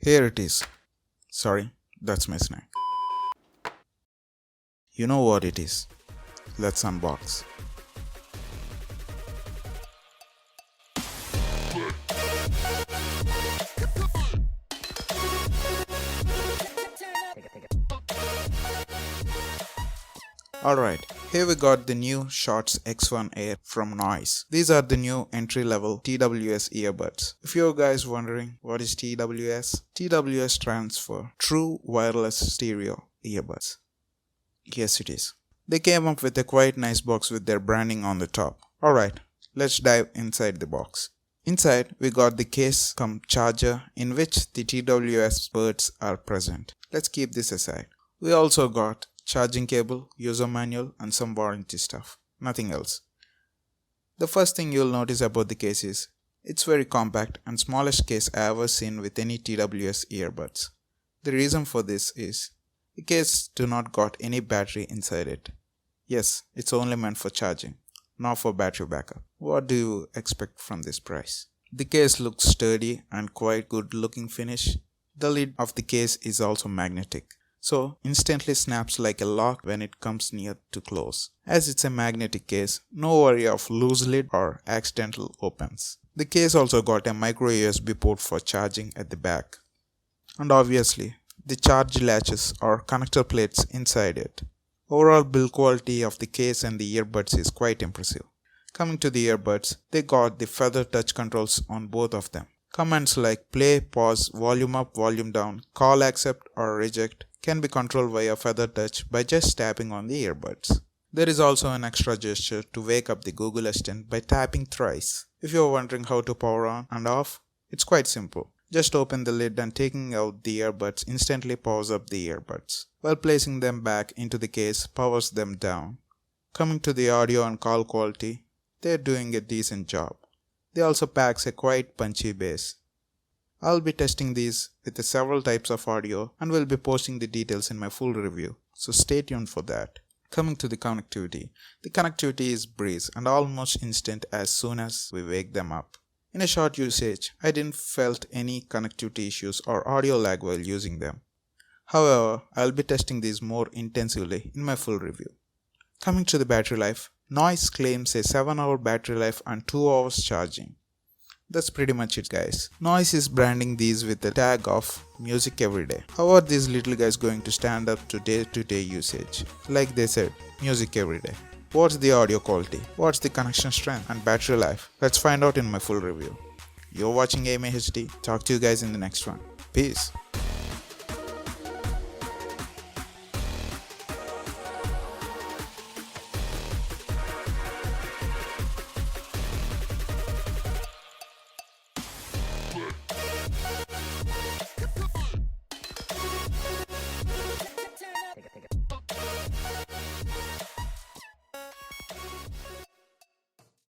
Here it is. Sorry, that's my snack. You know what it is. Let's unbox. Alright, here we got the new Shorts X1 Air from Noise. These are the new entry-level TWS earbuds. If you're guys wondering what is TWS, TWS stands for True Wireless Stereo Earbuds. Yes, it is. They came up with a quite nice box with their branding on the top. Alright, let's dive inside the box. Inside, we got the case cum charger in which the TWS buds are present. Let's keep this aside. We also got charging cable, user manual and some warranty stuff. Nothing else. The first thing you'll notice about the case is, it's very compact and smallest case I ever seen with any TWS earbuds. The reason for this is, the case do not got any battery inside it. Yes, it's only meant for charging, not for battery backup. What do you expect from this price? The case looks sturdy and quite good looking finish. The lid of the case is also magnetic, so instantly snaps like a lock when it comes near to close. As it's a magnetic case, no worry of loose lid or accidental opens. The case also got a micro USB port for charging at the back. And obviously, the charge latches or connector plates inside it. Overall build quality of the case and the earbuds is quite impressive. Coming to the earbuds, they got the feather touch controls on both of them. Commands like play, pause, volume up, volume down, call, accept or reject can be controlled via feather touch by just tapping on the earbuds. There is also an extra gesture to wake up the Google Assistant by tapping thrice. If you are wondering how to power on and off, it's quite simple. Just open the lid and taking out the earbuds instantly powers up the earbuds, while placing them back into the case powers them down. Coming to the audio and call quality, they're doing a decent job. They also packs a quite punchy bass. I'll be testing these with several types of audio and will be posting the details in my full review, so stay tuned for that. Coming to the connectivity is breeze and almost instant as soon as we wake them up. In a short usage, I didn't felt any connectivity issues or audio lag while using them. However, I'll be testing these more intensively in my full review. Coming to the battery life, Noise claims a 7-hour battery life and 2 hours charging. That's pretty much it, guys. Noise is branding these with the tag of music everyday. How are these little guys going to stand up to day-to-day usage? Like they said, music everyday. What's the audio quality? What's the connection strength and battery life? Let's find out in my full review. You're watching AYMIHD. Talk to you guys in the next one. Peace.